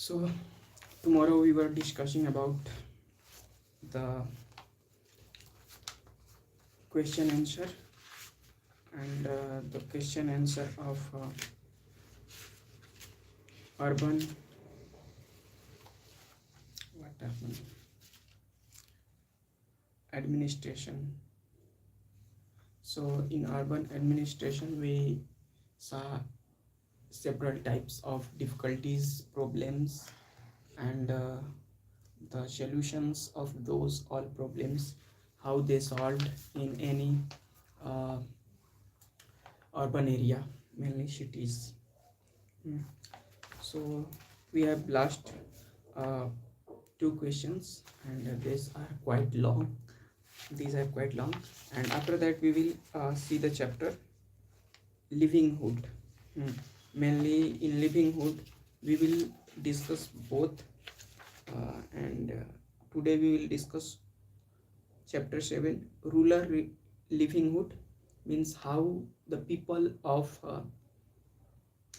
So tomorrow we were discussing about the question answer and the question answer of urban what happened administration. So in urban administration we saw several types of difficulties, problems, and the solutions of those all problems, how they solved in any uh, urban area, mainly cities. Hmm. So we have last uh, two questions, and these are quite long, and after that we will see the chapter livinghood. Hmm. Mainly in livinghood we will discuss both, and today we will discuss chapter 7 livinghood, means how the people of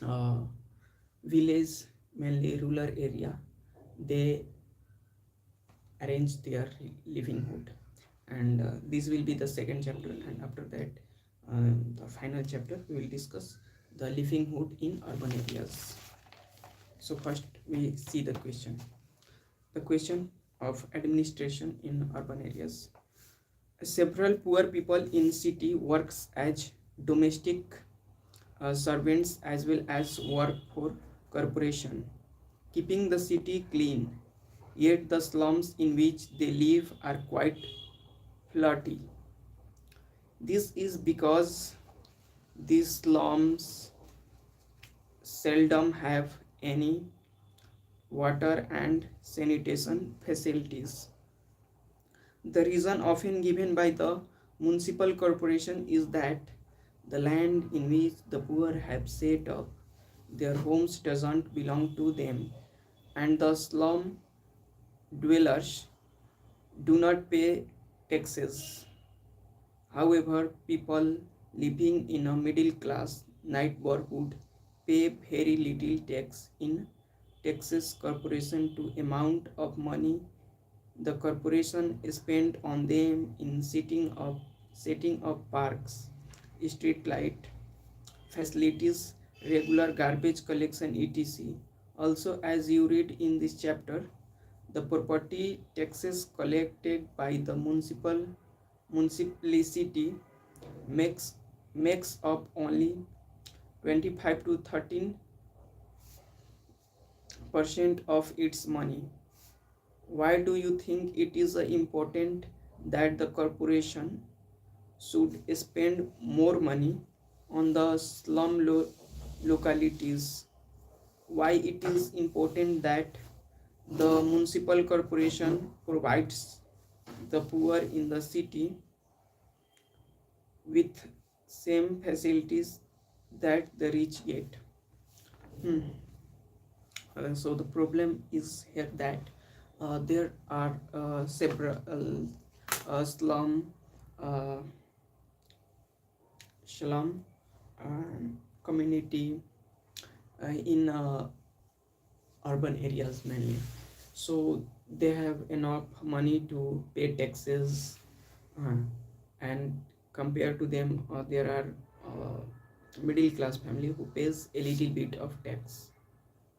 uh, village, mainly rural area, they arrange their livinghood, and this will be the second chapter, and after that the final chapter we will discuss the livinghood in urban areas. So first we see the question of administration in urban areas. Several poor people in city works as domestic servants as well as work for corporation, keeping the city clean. Yet the slums in which they live are quite flirty. This is because these slums seldom have any water and sanitation facilities. The reason often given by the municipal corporation is that the land in which the poor have set up their homes doesn't belong to them, and the slum dwellers do not pay taxes. However, people living in a middle class neighborhood pay very little tax in taxes corporation to amount of money the corporation spent on them in setting up parks, street light facilities, regular garbage collection, etc. Also, as you read in this chapter, the property taxes collected by the municipality makes makes up only 25 to 13% of its money. Why do you think it is important that the corporation should spend more money on the localities? Why it is important that the municipal corporation provides the poor in the city with same facilities that the rich get? Hmm. So the problem is here that there are several uh, slum community in urban areas mainly. So they have enough money to pay taxes, uh, and compared to them, there are middle class family who pays a little bit of tax.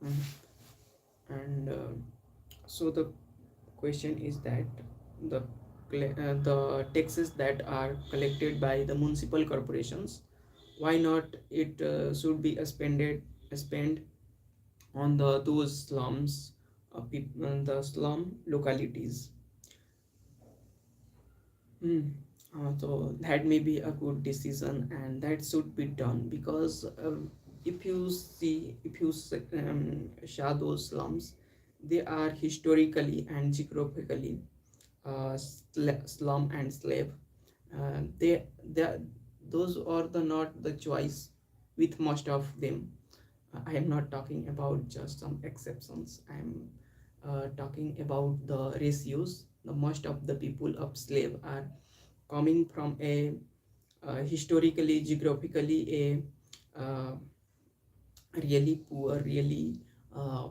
Mm. And so the question is that the taxes that are collected by the municipal corporations, why not it should be spent on those slums, the slum localities. Hmm. So that may be a good decision, and that should be done because if you show those slums, they are historically and geographically slum and slave. They those are the not the choice with most of them. I am not talking about just some exceptions. I am talking about the ratios. The most of the people of slave are coming from a historically, geographically a really poor, really uh,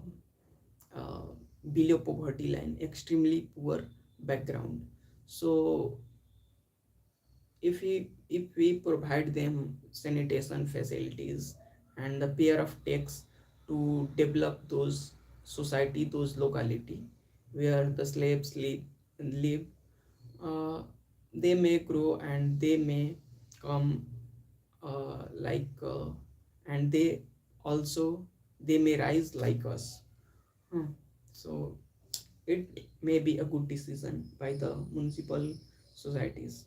uh, below poverty line, extremely poor background. So if we provide them sanitation facilities and the pair of techs to develop those society, those locality where the slaves live, uh, they may grow and they may come, and they also they may rise like us. So it may be a good decision by the municipal societies,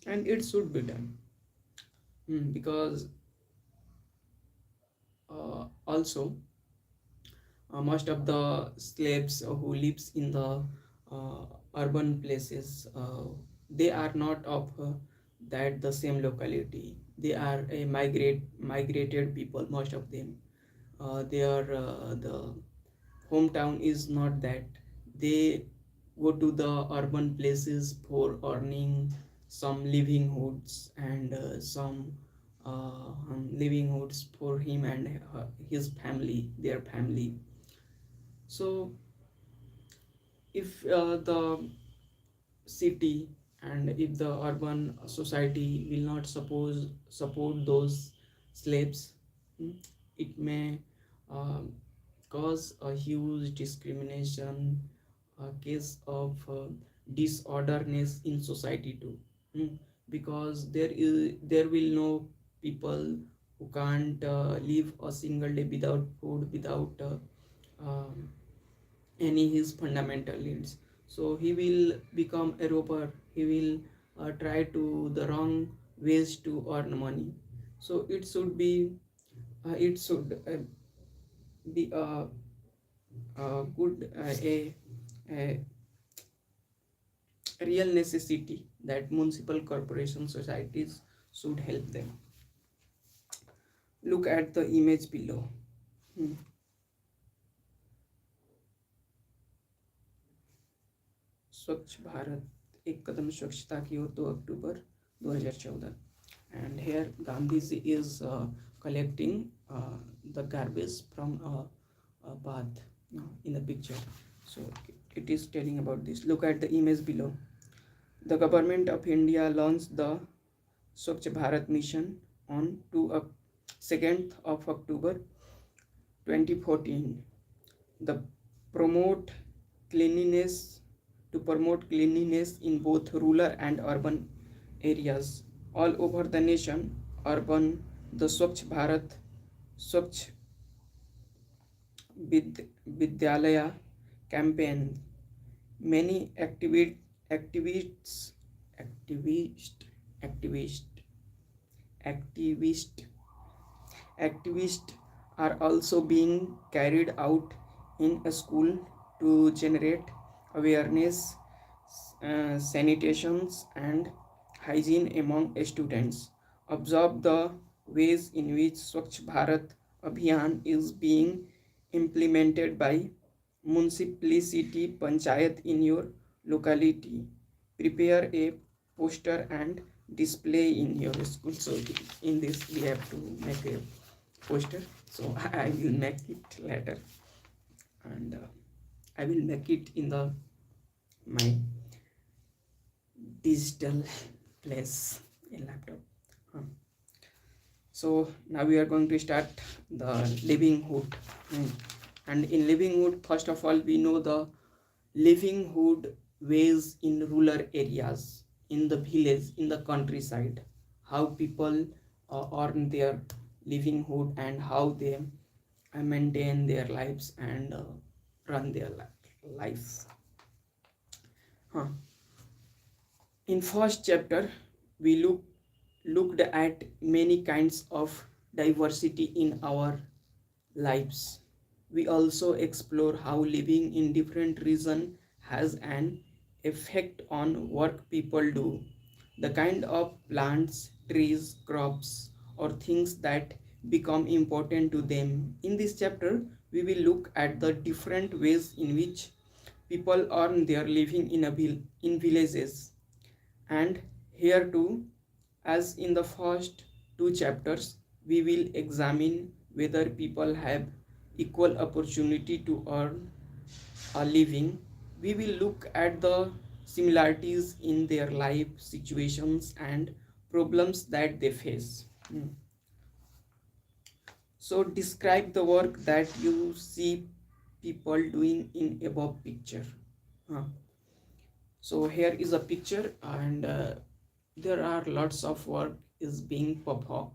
and it should be done. Because also most of the slaves who lives in the uh, urban places, they are not of that the same locality. They are a migrated people, most of them. They are the hometown is not that. They go to the urban places for earning some livelihoods and some livelihoods for him and his family, their family. So if the city and if the urban society will not support those slaves, hmm, it may um, cause a huge discrimination, a case of disorderness in society too. Hmm. Because there will no people who can't live a single day without food, without um, any his fundamental needs. So he will become a robber. He will try to the wrong ways to earn money. So it should be a good a real necessity that municipal corporation societies should help them. Look at the image below. Hmm. स्वच्छ भारत एक कदम स्वच्छता की ओर 2 अक्टूबर 2014. And here Gandhiji is collecting the garbage from a bath in the picture. So it is telling about this. Look at the image below. The government of India launched the Swachh Bharat mission on 2nd of October 2014. The promote cleanliness to promote cleanliness in both rural and urban areas all over the nation. Urban, the Swachh Bharat, Swachh Vidyalaya campaign. Many activists activist activist activist activists are also being carried out in a school to generate awareness, sanitations, and hygiene among students. Observe the ways in which Swachh Bharat Abhiyan is being implemented by municipality panchayat in your locality. Prepare a poster and display in your school. So in this we have to make a poster. So I will make it later, and I will make it in the my digital place in laptop. Huh. So now we are going to start the livelihood. And in livelihood, first of all, we know the livelihood ways in rural areas, in the village, in the countryside, how people earn their livelihood and how they maintain their lives and run their lives. Huh. In first chapter, we looked at many kinds of diversity in our lives. We also explore how living in different regions has an effect on work people do, the kind of plants, trees, crops, or things that become important to them. In this chapter, we will look at the different ways in which people earn their living in villages. And here too, as in the first two chapters, we will examine whether people have equal opportunity to earn a living. We will look at the similarities in their life situations and problems that they face. So describe the work that you see people doing in above picture. Huh. So here is a picture, and there are lots of work is being performed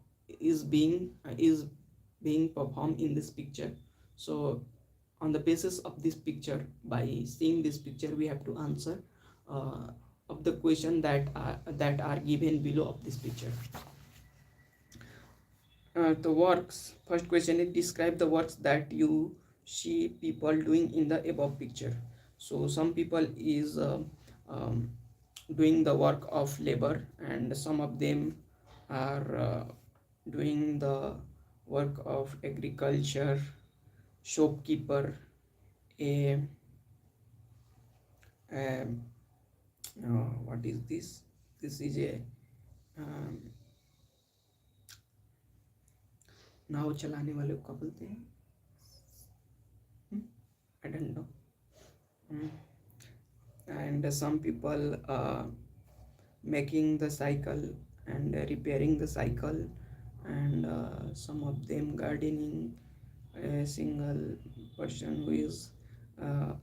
in this picture. So on the basis of this picture, by seeing this picture, we have to answer uh, of the question that are given below of this picture. The works, first question is describe the works that you see people doing in the above picture. So some people is um, doing the work of labor, and some of them are doing the work of agriculture, shopkeeper, a um, what is this? This is a um, नाव चलाने वाले को क्या बोलते हैं? I don't know. And some people making the cycle and repairing the cycle, and some of them gardening, a single person who is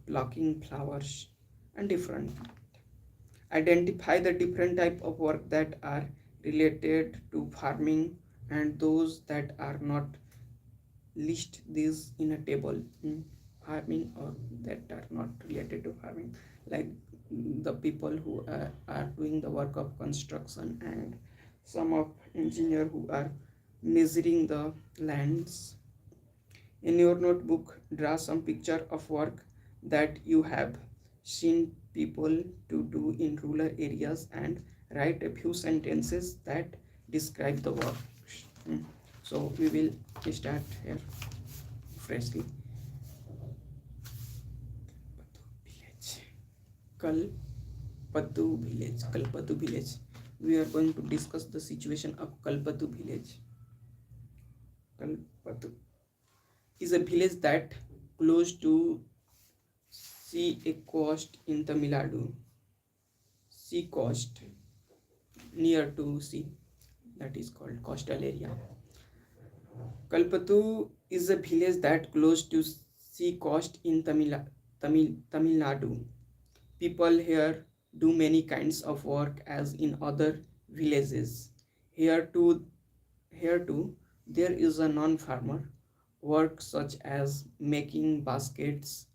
plucking flowers, and different. Identify the different type of work that are related to farming and those that are not. List these in a table. Farming or that are not related to farming, like the people who are doing the work of construction, and some of engineer who are measuring the lands. In your notebook, draw some picture of work that you have seen people to do in rural areas, and write a few sentences that describe the work. So we will start here freshly. Kalpatu village. Kalpatu village. We are going to discuss the situation of Kalpatu village. Kalpatu is a village that close to sea coast in Tamil Nadu. Sea coast, near to sea, that is called coastal area. Kalpatu is a village that close to sea coast in Tamil Nadu. People here do many kinds of work as in other villages. Here too, there is a non-farmer work such as making baskets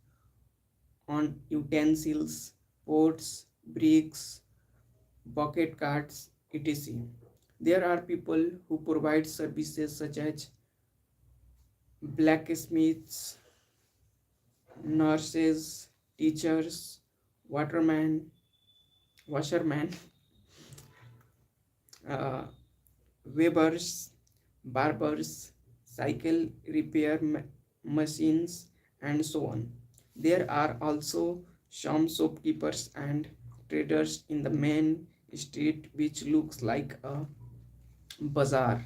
on utensils, pots, bricks, bucket carts, etc. There are people who provide services such as blacksmiths, nurses, teachers, washermen, uh, weavers, barbers, cycle repair machines, and so on. There are also some shopkeepers and traders in the main street, which looks like a bazaar.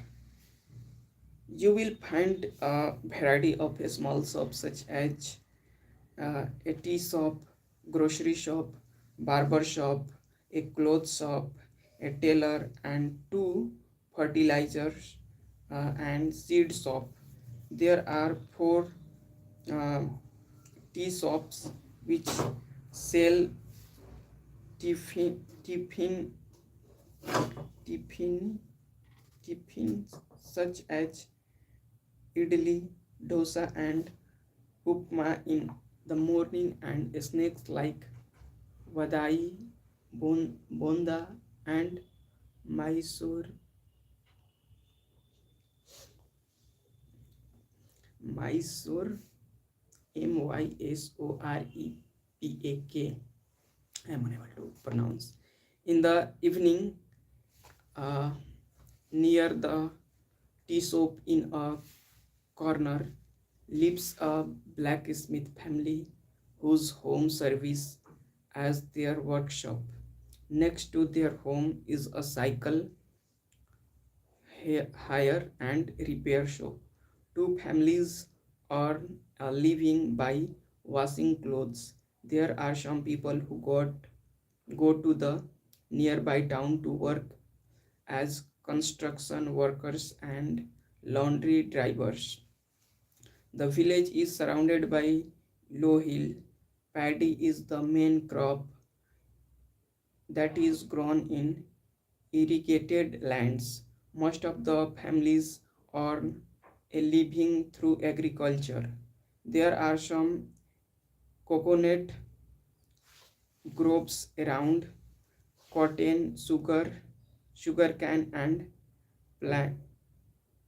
You will find a variety of small shops such as a tea shop, grocery shop, barber shop, a clothes shop, a tailor, and two fertilizers and seed shop. There are four uh, tea shops which sell tiffin tiffin tiffins such as idli, dosa, and upma in the morning, and snacks like vadai, bonda, and Mysore Mysore Mysorepak. I am unable to pronounce. In the evening, uh, near the tea shop in a corner, lives a blacksmith family whose home serves as their workshop. Next to their home is a cycle hire and repair shop. Two families earn a living by washing clothes. There are some people who go to the nearby town to work as construction workers and laundry drivers. The village is surrounded by low hill. Paddy is the main crop that is grown in irrigated lands. Most of the families earn a living through agriculture. There are some coconut groves around, cotton, sugarcane, and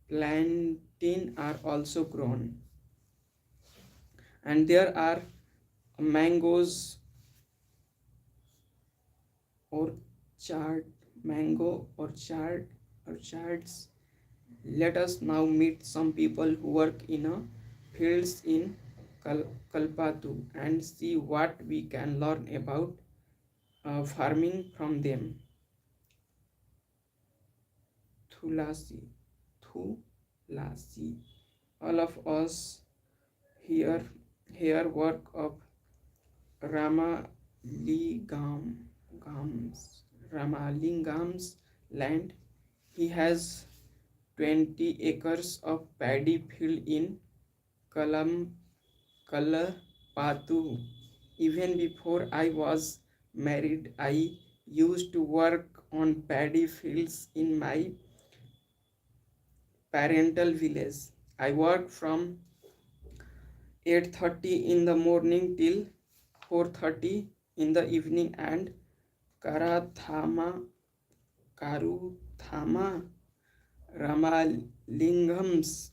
plantain are also grown. And there are mangoes, orchard, mango orchards. Let us now meet some people who work in a fields in Kalpatu and see what we can learn about farming from them. Thulasi, Thulasi. All of us here work of Ramalingam's land. He has 20 acres of paddy field in Kalam Kalapatu. Even before I was married, I used to work on paddy fields in my parental village. I worked from 8:30 in the morning till 4:30 in the evening, and Karathama Karuthama Ramalingam's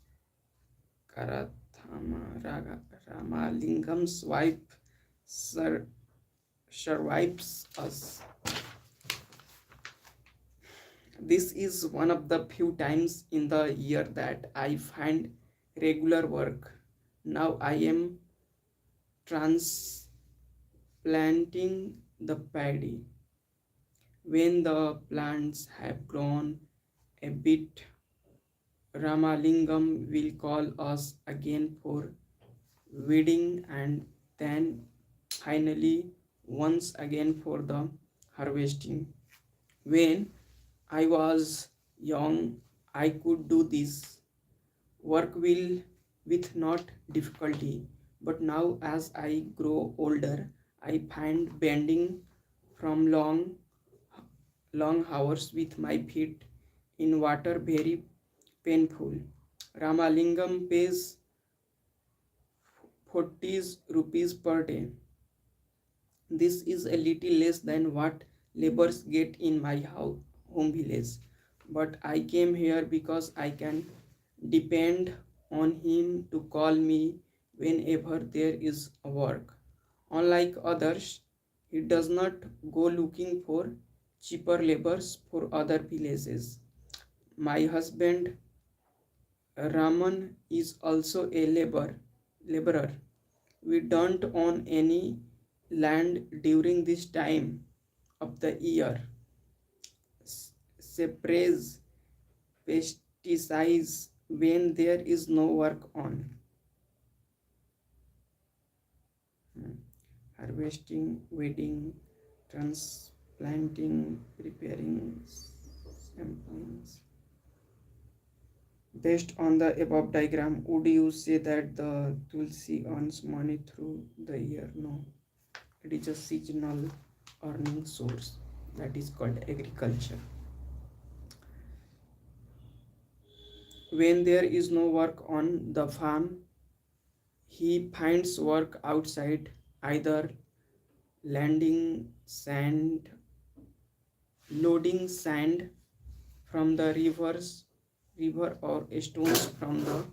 Ramalingam's wife survives us. This is one of the few times in the year that I find regular work. Now I am transplanting the paddy. When the plants have grown a bit, Ramalingam will call us again for weeding, and then finally once again for the harvesting. When I was young, I could do this work will with not difficulty, but now as I grow older, I find bending from long hours with my feet in water very painful. Ramalingam pays 40 rupees per day. This is a little less than what laborers get in my home village. But I came here because I can depend on him to call me whenever there is work. Unlike others, he does not go looking for cheaper laborers for other villages. My husband Raman is also a laborer. We don't own any land during this time of the year. Sprays pesticides when there is no work on. Harvesting, weeding, transplanting, preparing samplings. Based on the above diagram, would you say that the Tulsi earns money through the year? No, it is a seasonal earning source that is called agriculture. When there is no work on the farm, he finds work outside, either landing sand, loading sand from the river or stones from the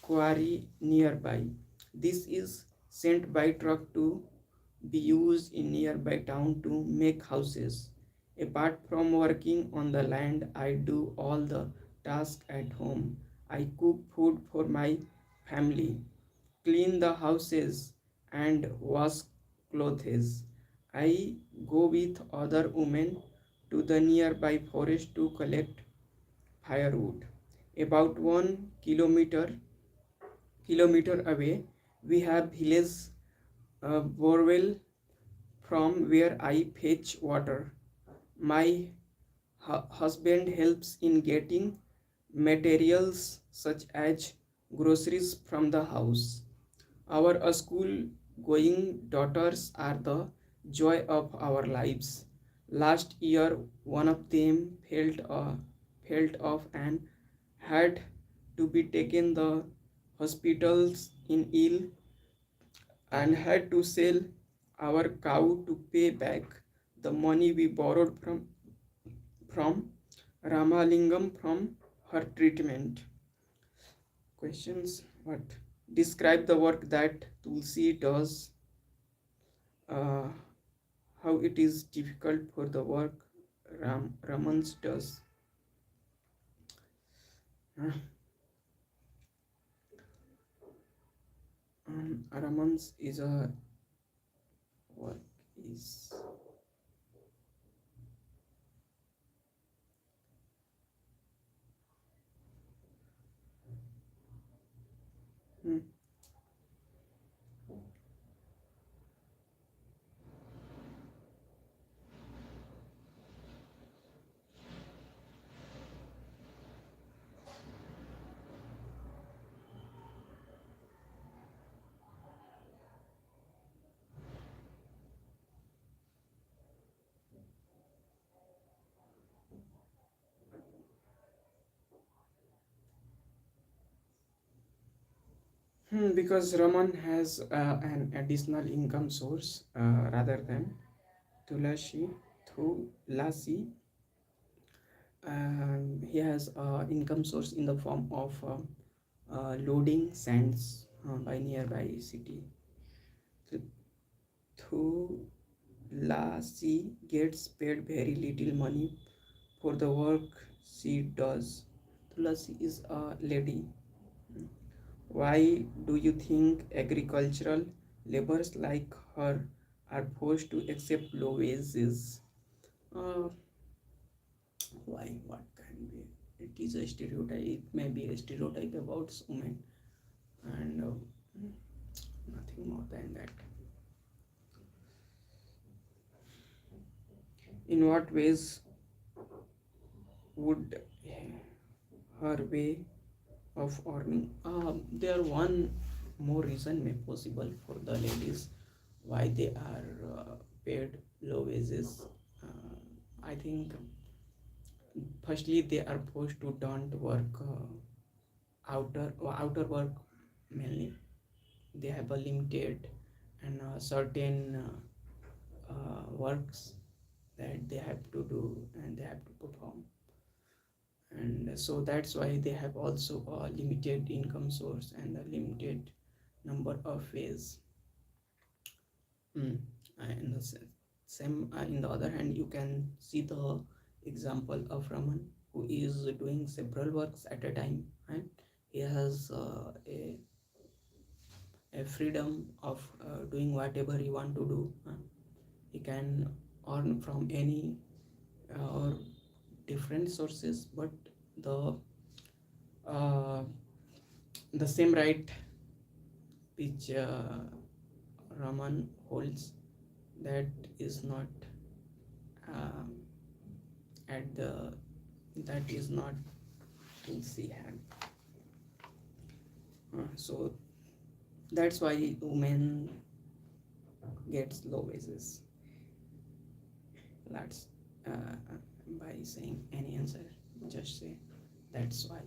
quarry nearby. This is sent by truck to be used in nearby town to make houses. Apart from working on the land, I do all the tasks at home. I cook food for my family, clean the houses, and wash clothes. I go with other women to the nearby forest to collect firewood. About 1 kilometer away, we have village borewell from where I fetch water. My husband helps in getting materials such as groceries from the house. Our school going daughters are the joy of our lives. Last year, one of them felt off and had to be taken the hospitals in ill and had to sell our cow to pay back the money we borrowed from Ramalingam from her treatment. Questions: what? Describe the work that Tulsi does. Uh, how it is difficult for the work Ramans does. Uh, Ramans is a work is hmm, because Raman has an additional income source rather than Tulasi. Tulasi, he has income source in the form of loading sands by nearby city. Tulasi gets paid very little money for the work she does. Tulasi is a lady. Why do you think agricultural laborers like her are forced to accept low wages? Uh, why? What can be? It is a stereotype. It may be a stereotype about women, and nothing more than that. In what ways would her way of earning? There one more reason may possible for the ladies why they are paid low wages. I think firstly they are forced to don't work outer work mainly. They have a limited and certain works that they have to do and they have to perform, and so that's why they have also a limited income source and a limited number of ways. In the same in the other hand, you can see the example of Raman, who is doing several works at a time, and he has a freedom of doing whatever he want to do. He can earn from any or different sources, but the uh, the same right which Raman holds, that is not um, at the that is not Tulsi hand. So that's why women gets low wages. Let's by saying any answer, just say that's why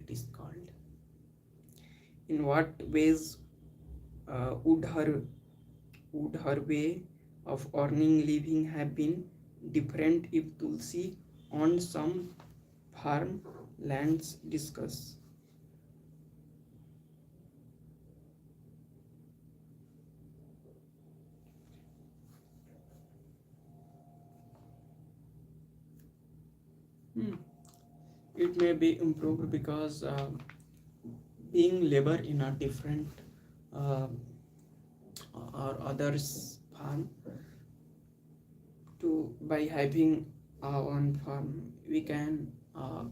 it is called. In what ways uh, would her would her way of earning living have been different if Tulsi owned some farm lands? Discuss. Hmm. It may be improved because being labor in a different uh, or others farm, to by having our own farm we can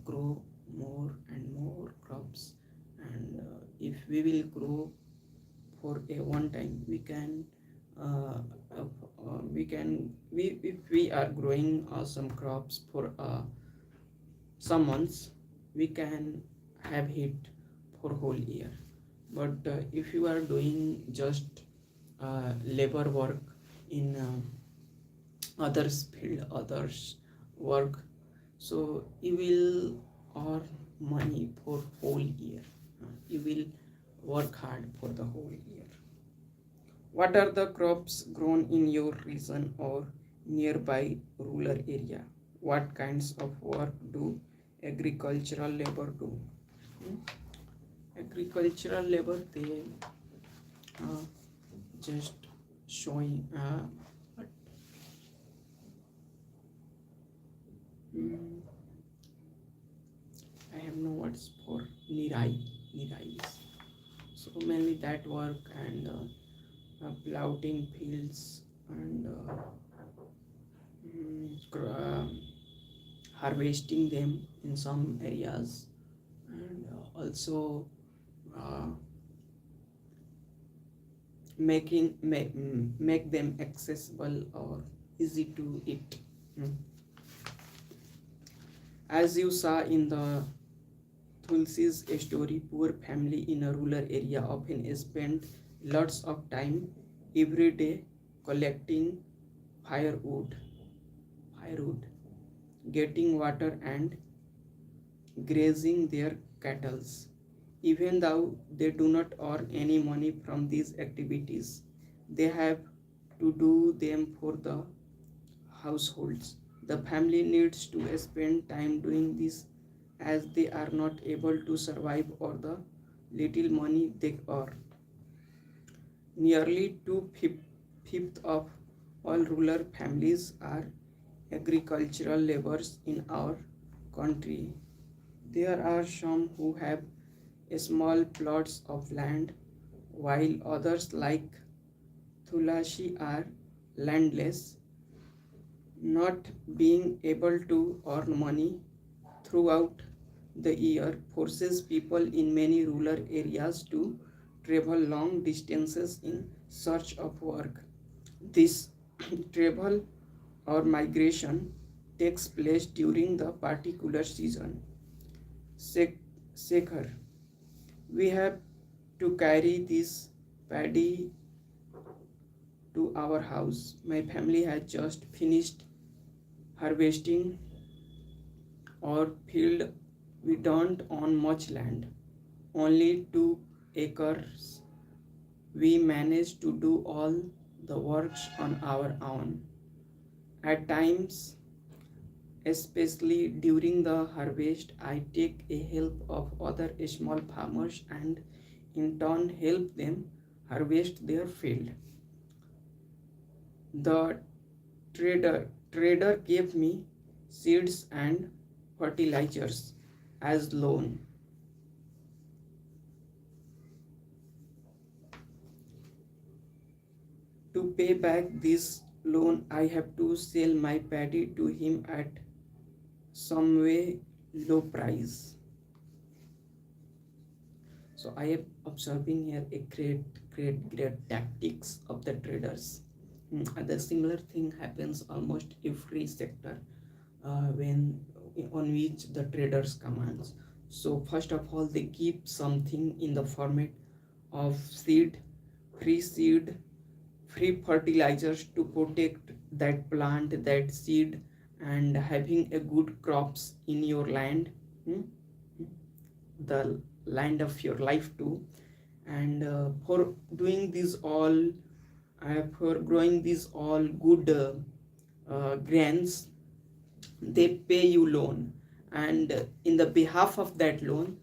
grow more and more crops. And if we will grow for a one time, we can we can we if we are growing some crops for some months, we can have it for whole year. But if you are doing just labor work in others field, others work, so you will earn money for whole year. You will work hard for the whole year. What are the crops grown in your region or nearby rural area? What kinds of work do agricultural labor do? Hmm? Agricultural labor, they uh, just showing mm, I have no words for nirais. So mainly that work, and plowing fields, and harvesting them in some areas, and also uh, make them accessible or easy to eat. Mm. As you saw in the Tulsi's story, poor family in a rural area often spend lots of time every day collecting firewood, firewood, getting water, and grazing their cattle. Even though they do not earn any money from these activities, they have to do them for the households. The family needs to spend time doing this, as they are not able to survive or the little money they earn. Nearly two-fifths of all rural families are agricultural laborers in our country. There are some who have small plots of land, while others, like Thulashi, are landless. Not being able to earn money throughout the year forces people in many rural areas to travel long distances in search of work. This travel or migration takes place during the particular season. Shekhar, we have to carry this paddy to our house. My family has just finished harvesting our field. We don't own much land, only 2 acres. We manage to do all the works on our own. At times, especially during the harvest, I take a help of other small farmers and in turn help them harvest their field. The trader gave me seeds and fertilizers as loan. To pay back this loan, I have to sell my paddy to him at some way low price. So I am observing here a great tactics of the traders. The similar thing happens almost every sector when on which the traders commands. So first of all, they keep something in the format of seed, free fertilizers to protect that plant, that seed, and having a good crops in your land, hmm, the land of your life too. And for doing this all, for growing these all good grains, they pay you loan, and in the behalf of that loan,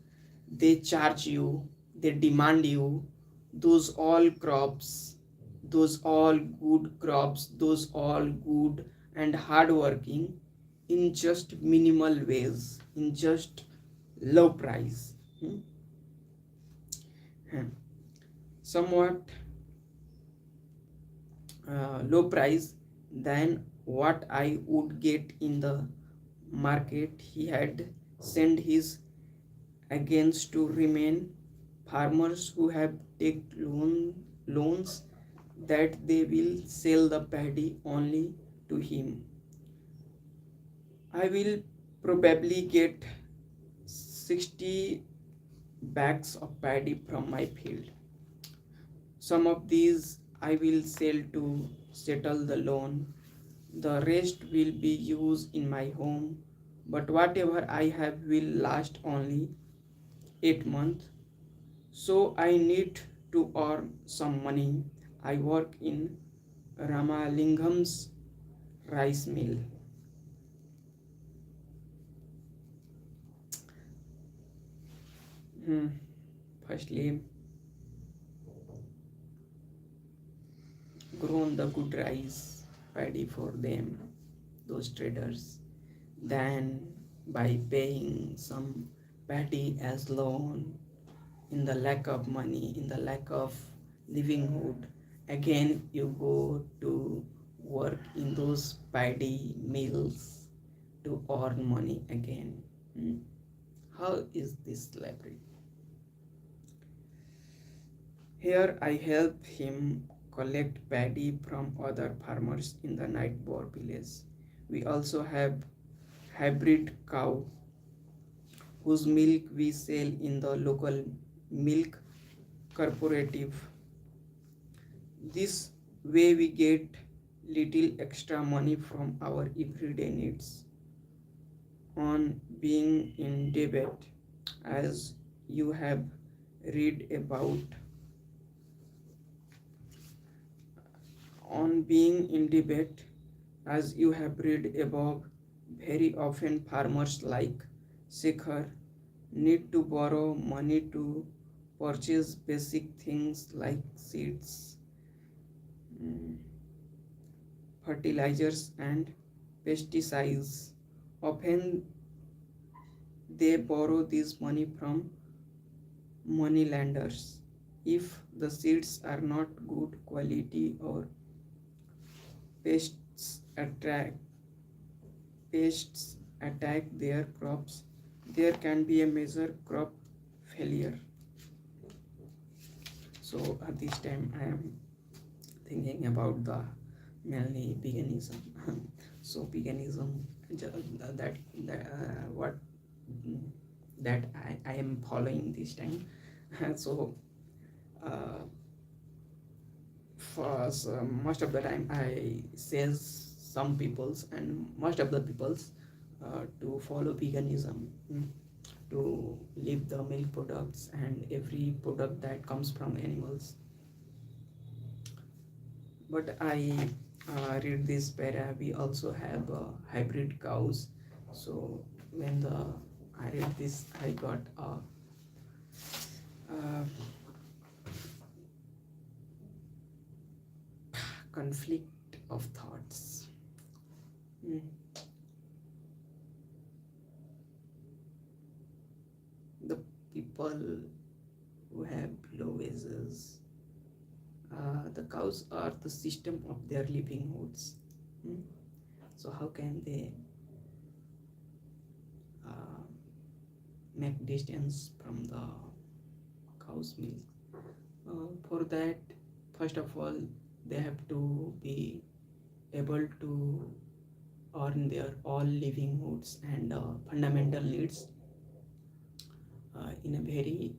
they charge you, they demand you those all crops, those all good crops, those all good and hard working in just minimal ways, in just low price. Hmm. Somewhat low price than what I would get in the market. He had sent his against to remain farmers who have taken loans that they will sell the paddy only to him. I will probably get 60 bags of paddy from my field. Some of these I will sell to settle the loan. The rest will be used in my home, but whatever I have will last only 8 months. So I need to earn some money. I work in Ramalingham's rice mill. Firstly, grown the good rice paddy for them, those traders. Then, by paying some paddy as loan, in the lack of money, in the lack of livelihood, again you go to work in those paddy mills to earn money again. How is this slavery? Here I help him collect paddy from other farmers in the Nightbor village. We also have hybrid cow whose milk we sell in the local milk cooperative. This way we get little extra money from our everyday needs. On being in debt, as you have read about, on being in debt, as you have read above, very often farmers like Shekhar need to borrow money to purchase basic things like seeds, fertilizers, and pesticides. Often they borrow this money from money lenders. If the seeds are not good quality or pests attract pests attack their crops, there can be a major crop failure. So at this time I am thinking about the mainly veganism. So veganism, what that I am following this time. So most of the time I says some peoples and most of the peoples to follow veganism, to leave the milk products and every product that comes from animals. But I read this para, we also have hybrid cows. So when I read this, I got a conflict of thoughts. The people who have low wages, the cows are the system of their livelihoods. So how can they make distance from the cow's milk? For that, first of all, they have to be able to earn their all livelihoods and fundamental needs in a very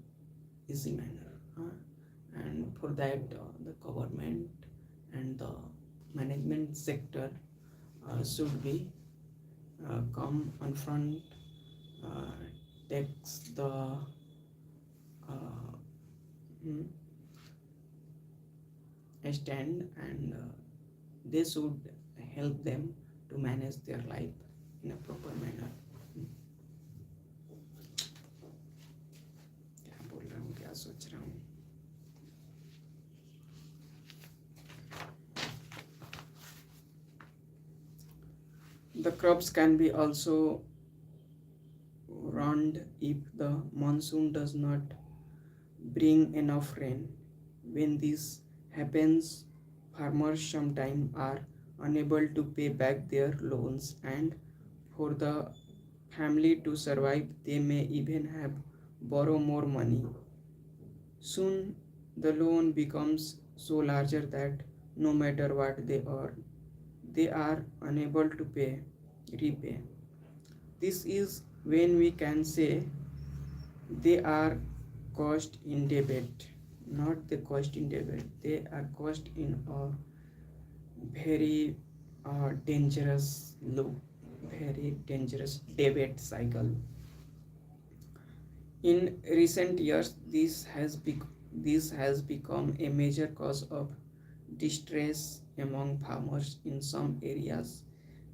easy manner. And for that, the government and the management sector should be come on front, takes the stand, and they should help them to manage their life in a proper manner. क्या बोल रहा हूँ, क्या सोच रहा हूँ? The crops can be also ruined if the monsoon does not bring enough rain. When this happens, farmers sometimes are unable to pay back their loans, and for the family to survive, they may even have borrow more money. Soon the loan becomes so larger that no matter what they earn, they are unable to repay. This is when we can say they are cost in debit, not the cost in debit. They are cost in a very dangerous loop, very dangerous debit cycle. In recent years, this has become a major cause of distress among farmers in some areas.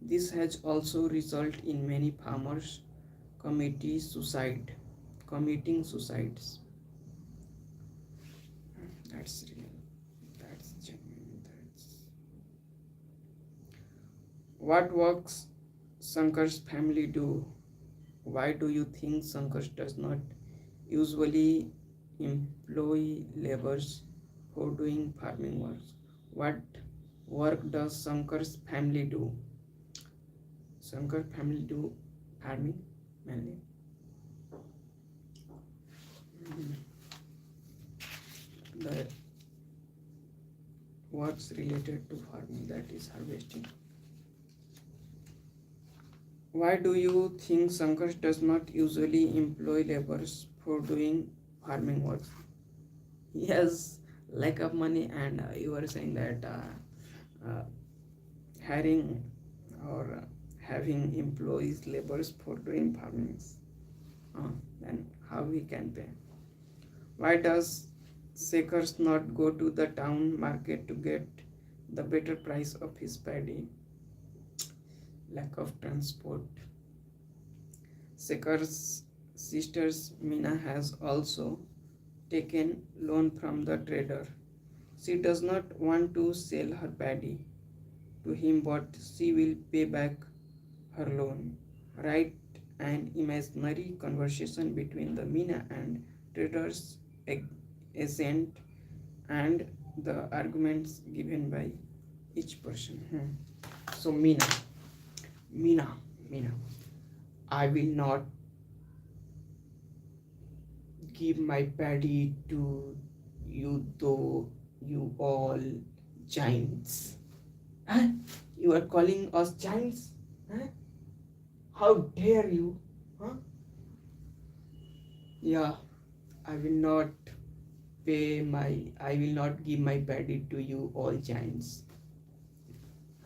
This has also resulted in many farmers committing suicides. That's real. That's genuine. That's what works Sankar's family do. Why do you think Sankar does not usually employ laborers for doing farming work? What work does Sankar's family do? Sankar family do farming mainly. The works related to farming, that is harvesting. Why do you think Sankar does not usually employ laborers for doing farming work? He has lack of money, and you are saying that hiring or having employees, laborers for doing farmings. Then how we can pay? Why does Shekars not go to the town market to get the better price of his paddy? Lack of transport. Shekhar's sister's Meena has also taken loan from the trader. She does not want to sell her paddy to him, but she will pay back her loan. Write an imaginary conversation between the Meena and trader's agent and the arguments given by each person. So Meena, I will not give my paddy to you, though you all giants. Huh? You are calling us giants? Huh? How dare you? Huh? Yeah, I will not I will not give my paddy to you all giants.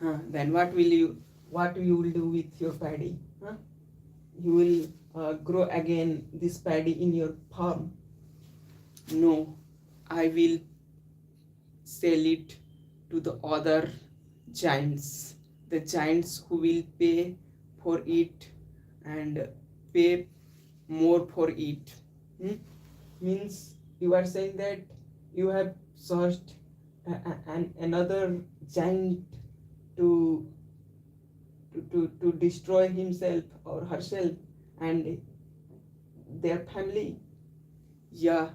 Then what you will do with your paddy? You will grow again this paddy in your farm? No, I will sell it to the other giants, the giants who will pay for it and pay more for it. Means you are saying that you have searched another giant to destroy himself or herself and their family. Yeah,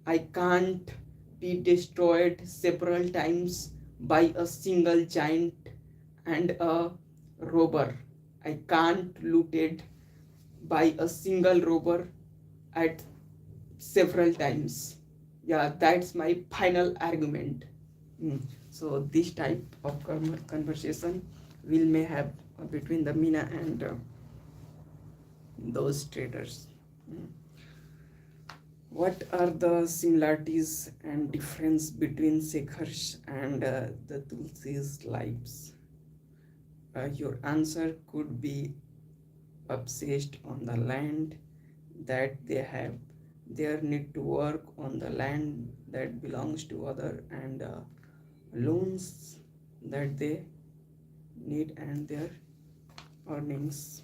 I can't be destroyed several times by a single giant and a robber. I can't looted by a single robber at several times. Yeah, that's my final argument. So this type of conversation will may have between the Meena and those traders. What are the similarities and difference between Shekhar's and the Tulsi's lives? Your answer could be obsessed on the land that they have, their need to work on the land that belongs to other, and loans that they need, and their earnings.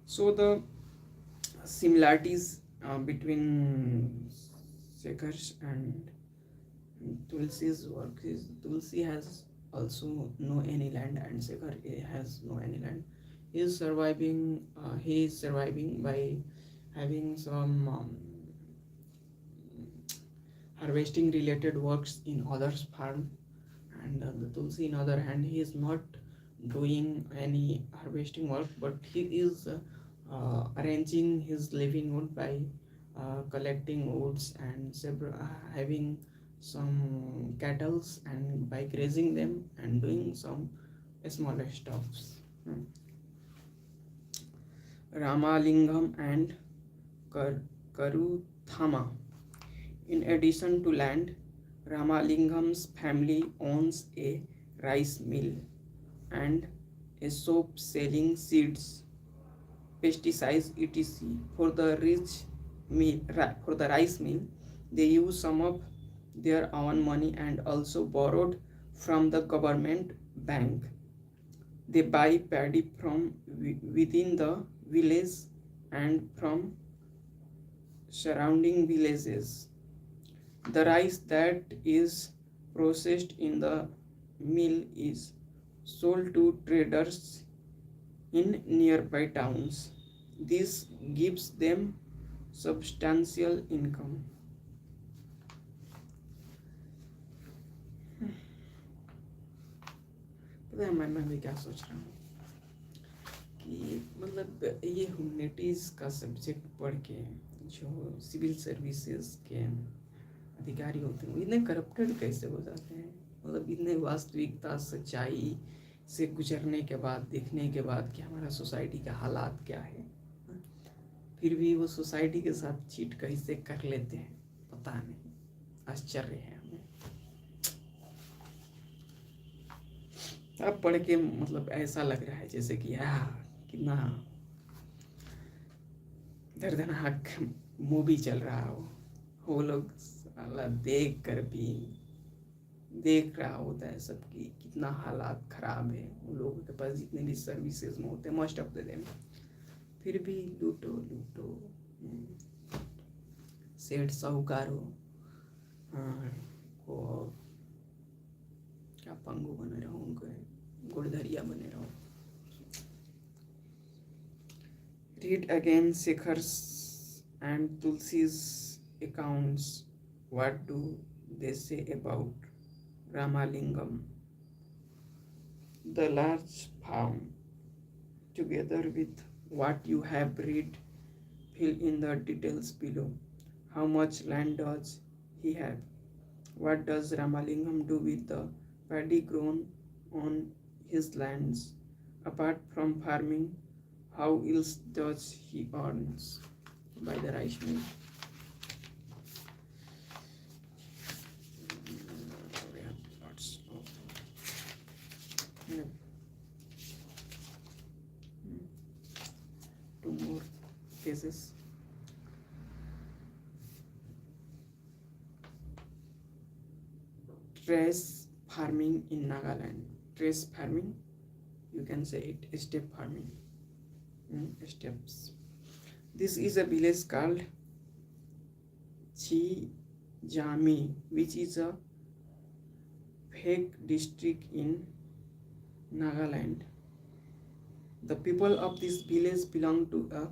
So the similarities between Shekhar's and Tulsi's work is Tulsi has also no any land, and Shekhar has no any land. He is surviving by having some harvesting related works in others farm, and the Tulsi in other hand, he is not doing any harvesting work, but he is arranging his livelihood by collecting woods and having some cattles and by grazing them and doing some smaller stuffs. Ramalingam and Karuthama. In addition to land, Ramalingam's family owns a rice mill and a shop selling seeds, pesticides, etc. For the rice mill, they use some of their own money and also borrowed from the government bank. They buy paddy from within the village and from surrounding villages. The rice that is processed in the mill is sold to traders in nearby towns. This gives them substantial income. पता है मैं भी क्या सोच रहा हूँ कि मतलब ये ह्यूमैनिटीज़ का सब्जेक्ट पढ़ के जो सिविल सर्विसेज के अधिकारी होते हैं वो इतने करप्टेड कैसे हो जाते हैं, मतलब इतने वास्तविकता सच्चाई से गुजरने के बाद, देखने के बाद कि हमारा सोसाइटी का हालात क्या है, फिर भी वो सोसाइटी के साथ चीट कैसे कर लेते हैं पता नहीं, आश्चर्य है हमें। अब पढ़ के मतलब ऐसा लग रहा है जैसे कि कितना दर्दनाक मूवी चल रहा हो, वो लोग देख कर भी देख रहा होता है सबकी कितना हालात खराब है उन लोगों के पास जितने भी सर्विसेज में होते हैं, मोस्ट ऑफ द देम, फिर भी लूटो लूटो, सेठ साहूकारों को क्या पंगु बने रहो, उनको गुड़धरिया बने रहो। Read again Shekhar's and Tulsi's accounts. What do they say about Ramalingam? The large farm, together with what you have read, fill in the details below. How much land does he have? What does Ramalingam do with the paddy grown on his lands? Apart from farming, how else does he earns by the rice mill? We have lots of two more cases. Trace farming in Nagaland. Trace farming, you can say it step farming. Steps. This is a village called Chijami, which is a fake district in Nagaland. The people of this village belong to a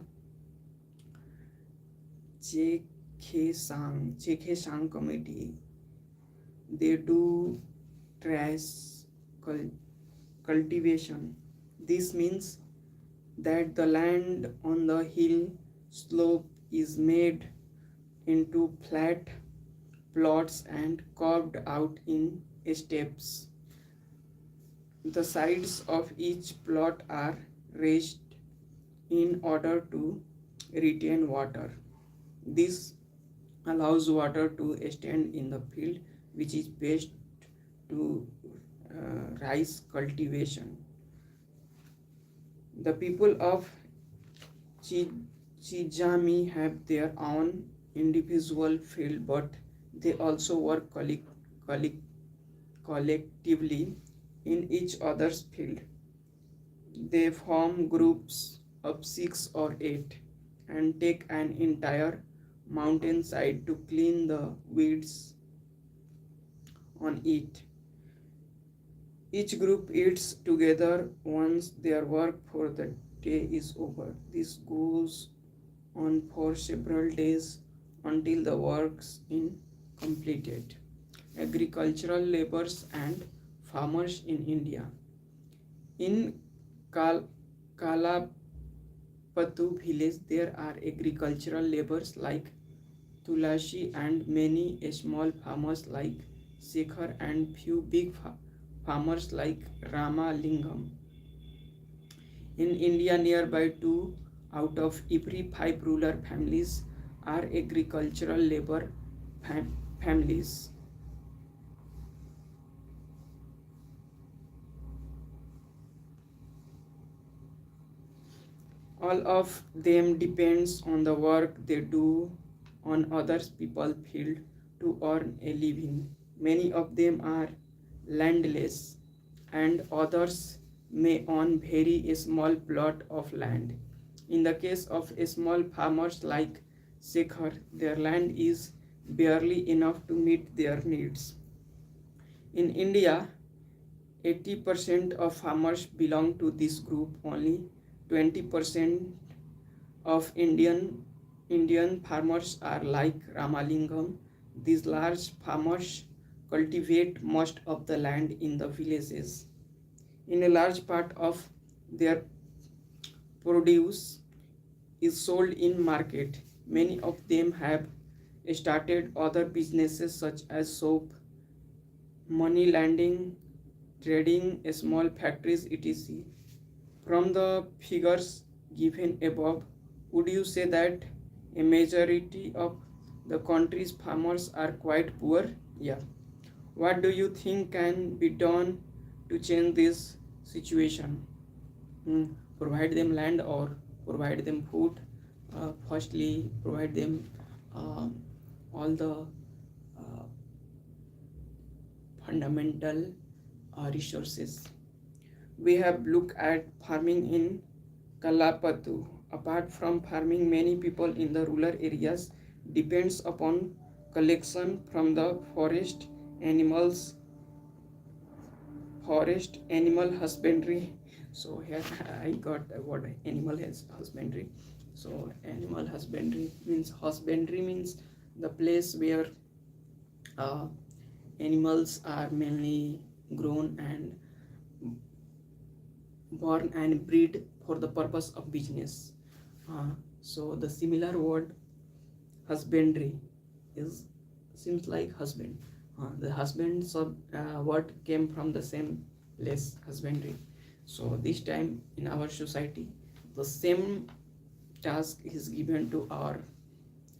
Chekhesang committee. They do trash cultivation. This means that the land on the hill slope is made into flat plots and carved out in steps. The sides of each plot are raised in order to retain water. This allows water to stand in the field, which is best to rice cultivation. The people of Chijami have their own individual field, but they also work collectively in each other's field. They form groups of 6 or 8 and take an entire mountainside to clean the weeds on it. Each group eats together once their work for the day is over. This goes on for several days until the works is completed. Agricultural laborers and farmers in India. In Kal- Kalapatu village, there are agricultural laborers like Tulashi and many small farmers like Shekhar and few big farmers like Rama Lingam. In India, nearby 2 out of every 5 rural families are agricultural labor families. All of them depends on the work they do on other people's field to earn a living. Many of them are landless and others may own very small plot of land. In the case of small farmers like Shekhar, their land is barely enough to meet their needs. In India, 80% of farmers belong to this group. Only 20% of Indian farmers are like Ramalingam. These large farmers cultivate most of the land in the villages. In a large part of their produce is sold in market. Many of them have started other businesses such as soap, money lending, trading, small factories, etc. From the figures given above, would you say that a majority of the country's farmers are quite poor? Yeah. What do you think can be done to change this situation? Provide them land or provide them food? Firstly, provide them uh, all the uh, fundamental resources. We have looked at farming in Kalapatu. Apart from farming, many people in the rural areas depends upon collection from the forest animal husbandry. So here I got the word animal husbandry. So husbandry means the place where uh, animals are mainly grown and born and breed for the purpose of business. So the similar word husbandry is seems like husband. The husband word came from the same place, husbandry. So this time in our society, the same task is given to our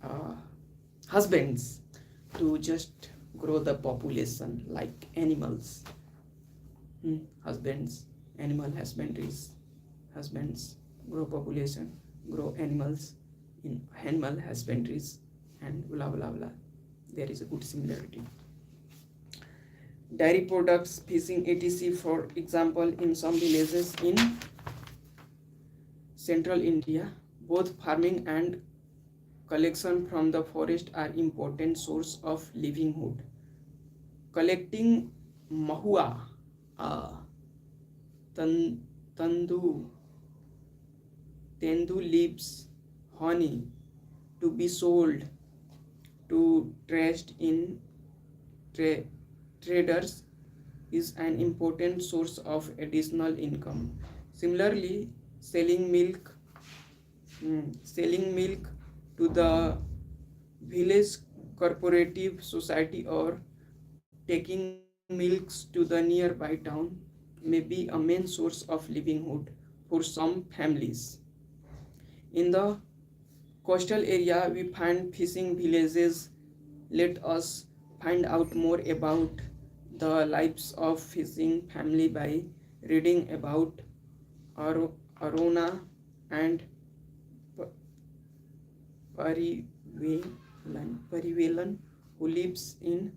uh, husbands to just grow the population like animals. Husbands, animal husbandries, husbands grow population, grow animals in animal husbandries, and blah blah blah. There is a good similarity. Dairy products, fishing, etc. For example, in some villages in central India, both farming and collection from the forest are important source of livelihood. Collecting mahua, uh, tandu, tendu leaves, honey to be sold to trade in traders is an important source of additional income. Similarly, selling milk to the village cooperative society or taking milks to the nearby town may be a main source of livelihood for some families. In the coastal area, we find fishing villages. Let us find out more about the lives of fishing family by reading about Arona and Parivelan, who lives in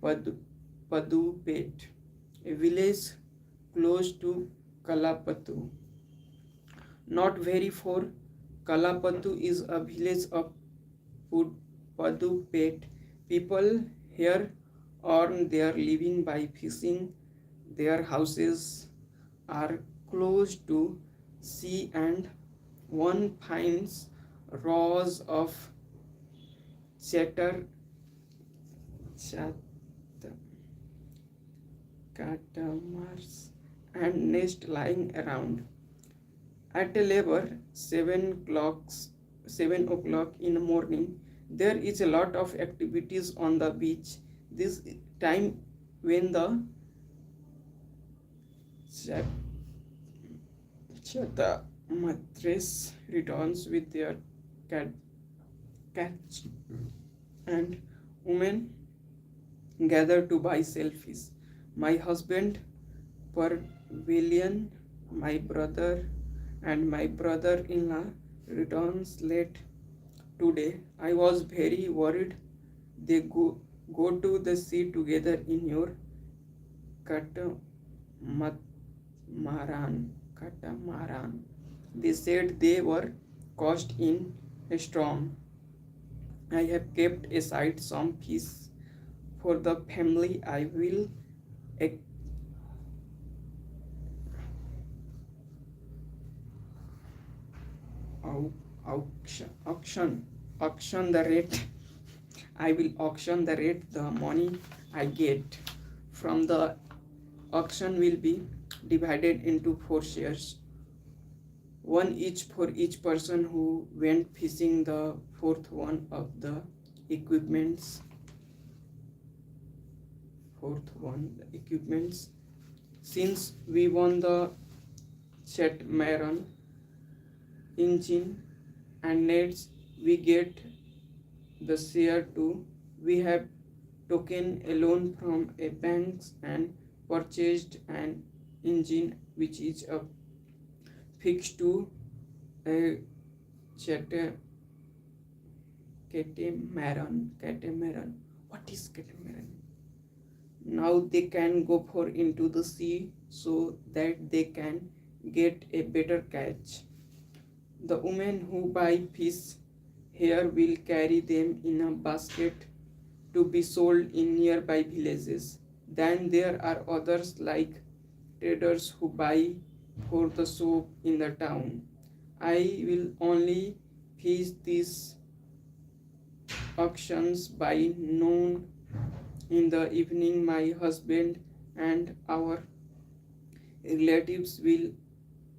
Padupet, a village close to Kalapatu. Not very far, Kalapatu is a village of Padupet. People here earn their living by fishing. Their houses are close to sea, and one finds rows of chatter chat catamarans and nest lying around. At a labor 7 o'clock in the morning, there is a lot of activities on the beach. This time when the chata mattress returns with their cat catch, and women gather to buy selfies. My husband, Pavilion, my brother, and my brother-in-law returns late today. I was very worried. They go to the sea together in your catamaran. They said they were caught in a storm. I have kept aside some fish for the family. I will auction the rate. I will auction the rate. The money I get from the auction will be divided into 4 shares, one each for each person who went fishing. The fourth one of the equipments since we won the catamaran engine and nets, we get the share too. We have taken a loan from a bank and purchased an engine which is fixed to a catamaran. What is catamaran? Now they can go for into the sea so that they can get a better catch. The women who buy fish here will carry them in a basket to be sold in nearby villages. Then there are others like traders who buy for the soap in the town. I will only fish these auctions by noon. In the evening, my husband and our relatives will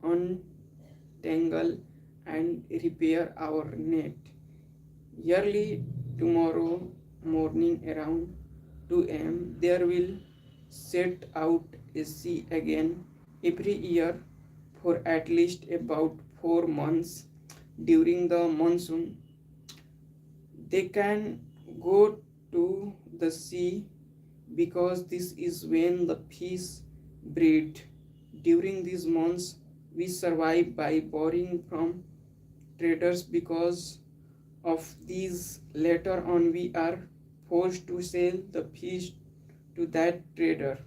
untangle and repair our net. Early tomorrow morning around 2 am, there will set out a sea again every year for at least about 4 months during the monsoon. They can go to the sea because this is when the fish breed. During these months, we survive by borrowing from traders. Because of these, later on we are forced to sell the fish to that trader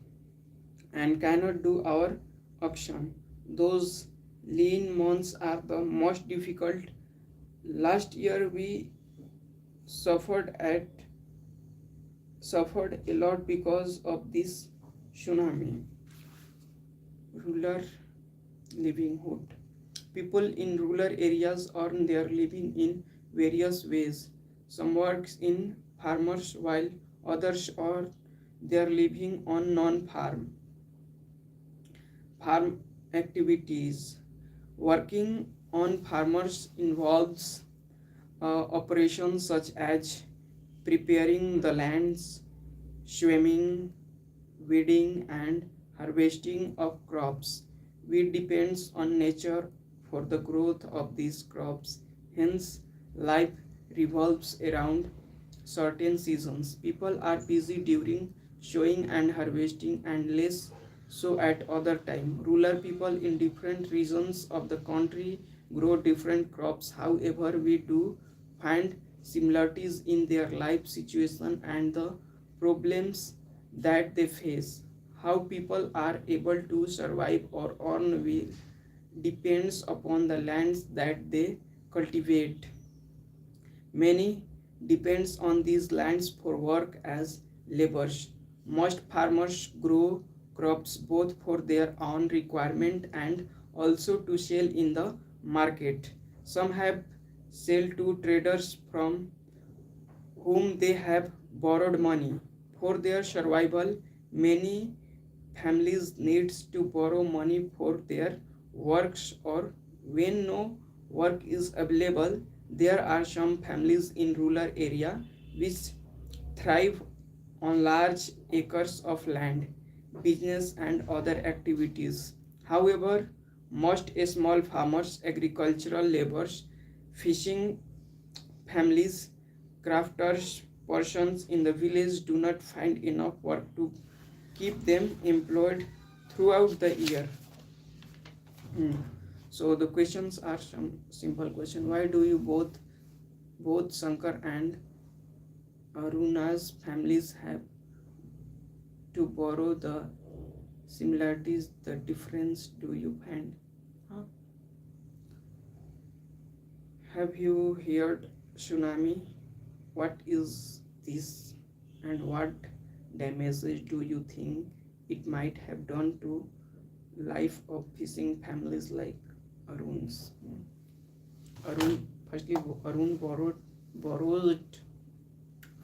and cannot do our auction. Those lean months are the most difficult. Last year we suffered a lot because of this tsunami. Rural livelihood. People in rural areas earn their living in various ways. Some works in farmers while others earn their living on non-farm activities. Working on farmers involves operations such as preparing the lands, swimming, weeding, and harvesting of crops. We depends on nature for the growth of these crops. Hence, life revolves around certain seasons. People are busy during sowing and harvesting and less so at other time. Rural people in different regions of the country grow different crops. However, we do find similarities in their life situation and the problems that they face. How people are able to survive or earn will depends upon the lands that they cultivate. Many depends on these lands for work as laborers. Most farmers grow crops both for their own requirement and also to sell in the market. Some have sell to traders from whom they have borrowed money. For their survival, many families needs to borrow money for their works, or when no work is available. There are some families in rural area which thrive on large acres of land, business and other activities. However, most small farmers, agricultural laborers, fishing families, crafters, persons in the village do not find enough work to keep them employed throughout the year. Hmm. So the questions are some simple question. Why do you both Shankar and Aruna's families have to borrow? The similarities, the difference do you find? Huh? Have you heard tsunami? What is this, and what damages do you think it might have done to life of fishing families like Arun's? Arun borrowed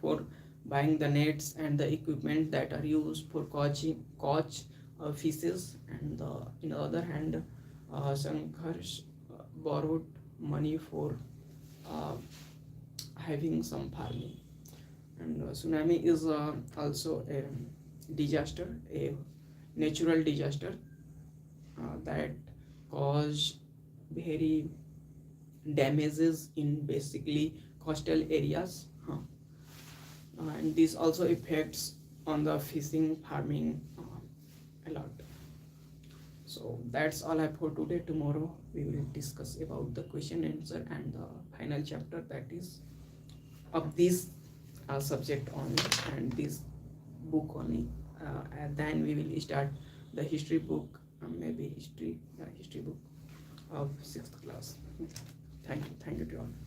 for buying the nets and the equipment that are used for catch fishes, and in the other hand, Shankar borrowed money for uh, having some farming. And tsunami is also a disaster, a natural disaster that cause very damages in basically coastal areas, and this also affects on the fishing farming a lot. So that's all I have for today. Tomorrow we will discuss about the question answer and the final chapter, that is of this subject only and this book only, and then we will start the history book, maybe history book of 6th class. Thank you to all.